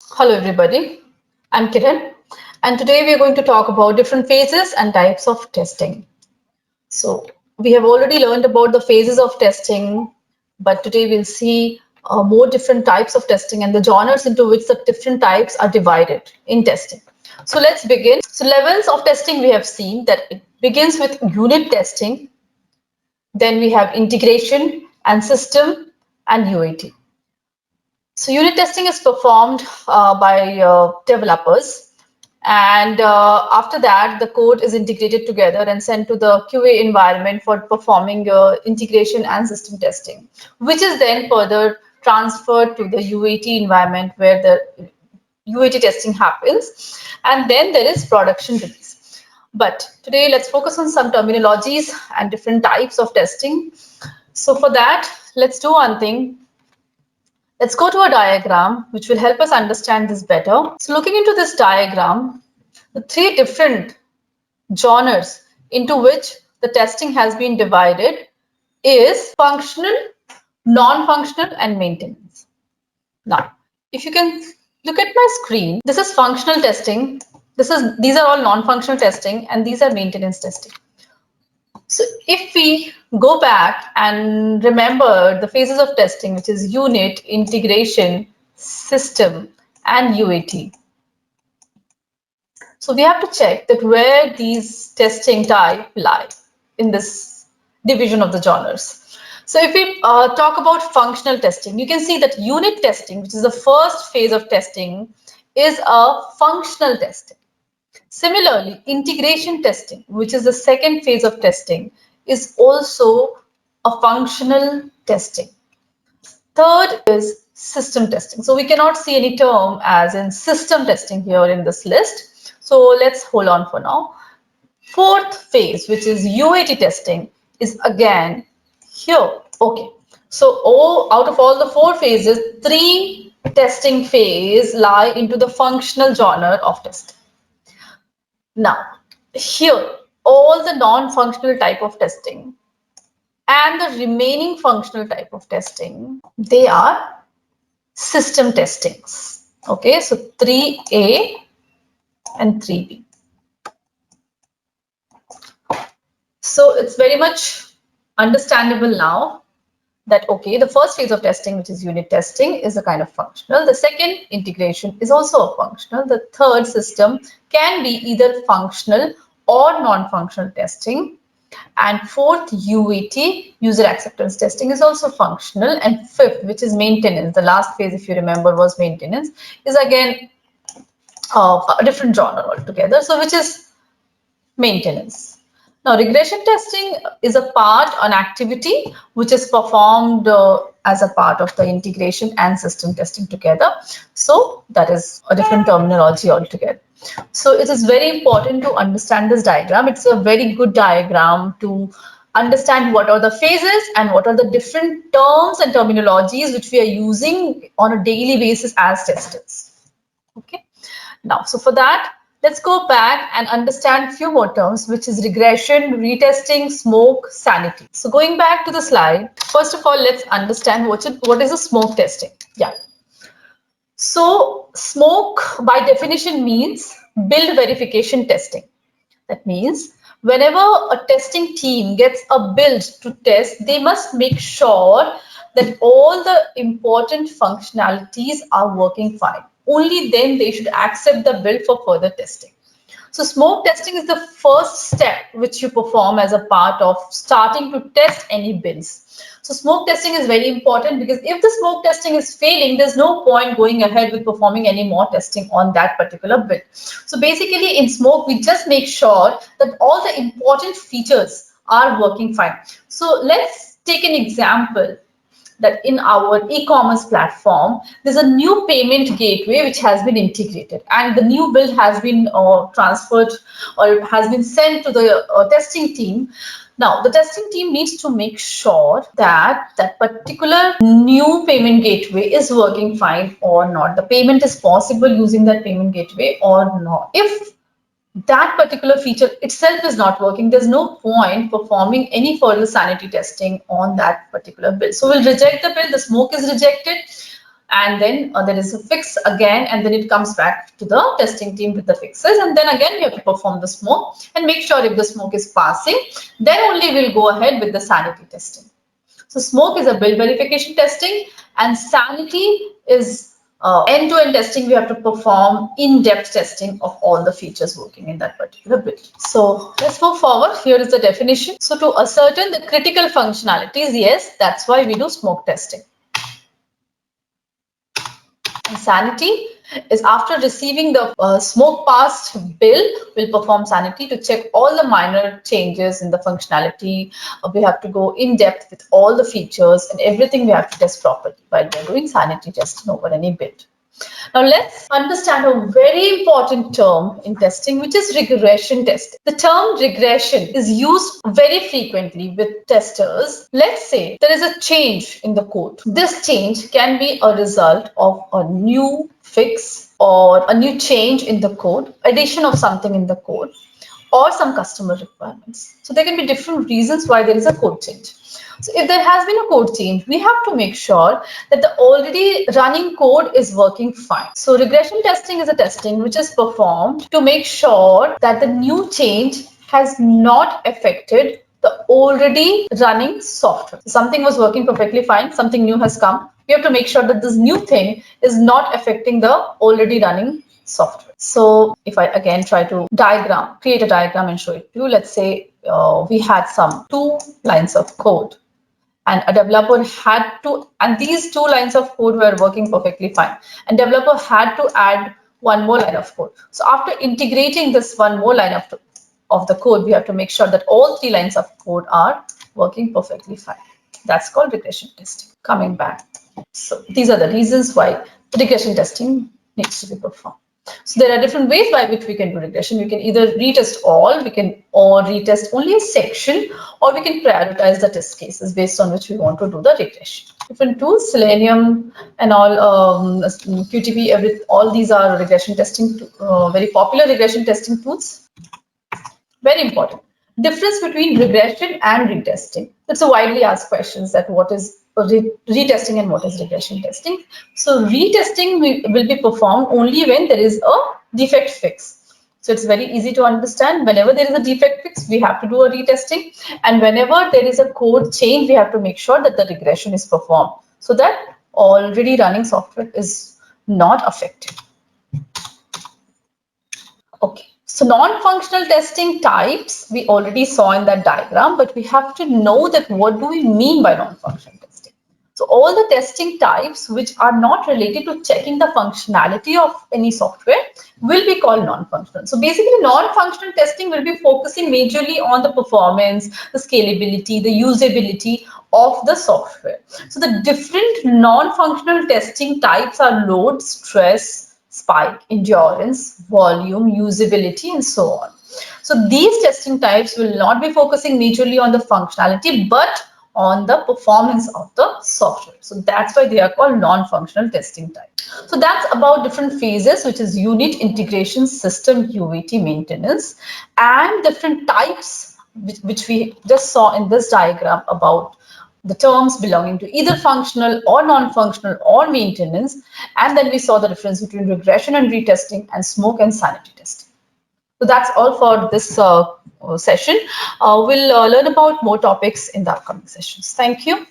Hello everybody, I'm Kiran and today we are going to talk about different phases and types of testing. So we have already learned about the phases of testing, but today we'll see more different types of testing and the genres into which the different types are divided in testing. So let's begin. So levels of testing we have seen that it begins with unit testing, then we have integration and system and UAT. So unit testing is performed by developers, and after that, the code is integrated together and sent to the QA environment for performing integration and system testing, which is then further transferred to the UAT environment where the UAT testing happens, and then there is production release. But today, let's focus on some terminologies and different types of testing. So for that, let's do one thing. Let's go to a diagram which will help us understand this better. So looking into this diagram, the three different genres into which the testing has been divided is functional, non-functional and maintenance. Now, if you can look at my screen, this is functional testing. These are all non-functional testing and these are maintenance testing. So if we go back and remember the phases of testing, which is unit, integration, system, and UAT. So we have to check that where these testing type lie in this division of the genres. So if we talk about functional testing, you can see that unit testing, which is the first phase of testing, is a functional testing. Similarly, integration testing, which is the second phase of testing, is also a functional testing. Third is system testing. So we cannot see any term as in system testing here in this list. So let's hold on for now. Fourth phase, which is UAT testing, is again here. Okay. So out of all the four phases, three testing phase lie into the functional genre of testing. Now, here, all the non-functional type of testing and the remaining functional type of testing, they are system testings. Okay, so 3A and 3B. So it's very much understandable now that, okay, the first phase of testing, which is unit testing, is a kind of functional. The second, integration, is also a functional. The third, system, can be either functional or non-functional testing. And fourth, UAT, user acceptance testing, is also functional. And fifth, which is maintenance, the last phase, if you remember, was maintenance, is again a different genre altogether. So which is maintenance. Now, regression testing is a part, an activity which is performed as a part of the integration and system testing together. So that is a different terminology altogether. So it is very important to understand this diagram. It's a very good diagram to understand what are the phases and what are the different terms and terminologies which we are using on a daily basis as testers. Okay. Now, so for that, let's go back and understand a few more terms, which is regression, retesting, smoke, sanity. So going back to the slide, first of all, let's understand what is a smoke testing. Yeah. So smoke by definition means build verification testing. That means whenever a testing team gets a build to test, they must make sure that all the important functionalities are working fine. Only then they should accept the build for further testing. So smoke testing is the first step which you perform as a part of starting to test any builds. So smoke testing is very important because if the smoke testing is failing, there's no point going ahead with performing any more testing on that particular build. So basically in smoke, we just make sure that all the important features are working fine. So let's take an example that in our e-commerce platform, there's a new payment gateway which has been integrated and the new build has been transferred or has been sent to the testing team. Now, the testing team needs to make sure that that particular new payment gateway is working fine or not. The payment is possible using that payment gateway or not. If that particular feature itself is not working, there's no point performing any further sanity testing on that particular build. So we'll reject the build, the smoke is rejected. and then there is a fix again, and then it comes back to the testing team with the fixes, and then again we have to perform the smoke and make sure if the smoke is passing, then only we'll go ahead with the sanity testing. So smoke is a build verification testing, and sanity is end-to-end testing. We have to perform in-depth testing of all the features working in that particular build. So let's move forward. Here is the definition. So to ascertain the critical functionalities, yes, that's why we do smoke testing. Sanity is after receiving the smoke passed bill, we'll perform sanity to check all the minor changes in the functionality. We have to go in depth with all the features and everything we have to test properly while we're doing sanity testing over any build. Now let's understand a very important term in testing, which is regression testing. The term regression is used very frequently with testers. Let's say there is a change in the code. This change can be a result of a new fix or a new change in the code, addition of something in the code, or some customer requirements. So there can be different reasons why there is a code change. So if there has been a code change, we have to make sure that the already running code is working fine. So regression testing is a testing which is performed to make sure that the new change has not affected the already running software. Something was working perfectly fine, something new has come. We have to make sure that this new thing is not affecting the already running software. So if I again try to create a diagram and show it to you, let's say we had some 2 lines of code, and a developer had to, and these 2 lines of code were working perfectly fine, and developer had to add 1 more line of code. So after integrating this 1 more line of the code, we have to make sure that all 3 lines of code are working perfectly fine. That's called regression testing. Coming back. So these are the reasons why regression testing needs to be performed. So there are different ways by which we can do regression. We can either retest all, or retest only a section, or we can prioritize the test cases based on which we want to do the regression. Different tools, Selenium and all, QTP, all these are regression testing, very popular regression testing tools. Very important. Difference between regression and retesting. It's a widely asked questions that what is retesting and what is regression testing. So retesting will be performed only when there is a defect fix. So it's very easy to understand. Whenever there is a defect fix, we have to do a retesting. And whenever there is a code change, we have to make sure that the regression is performed so that already running software is not affected. Okay. So non-functional testing types, we already saw in that diagram, but we have to know that what do we mean by non-functional testing. So all the testing types which are not related to checking the functionality of any software will be called non-functional. So basically non-functional testing will be focusing majorly on the performance, the scalability, the usability of the software. So the different non-functional testing types are load, stress, spike, endurance, volume, usability, and so on. So these testing types will not be focusing majorly on the functionality, but on the performance of the software. So that's why they are called non-functional testing types. So that's about different phases, which is unit, integration, system, UAT, maintenance, and different types which we just saw in this diagram about the terms belonging to either functional or non-functional or maintenance. And then we saw the difference between regression and retesting and smoke and sanity testing. So that's all for this session. We'll learn about more topics in the upcoming sessions. Thank you.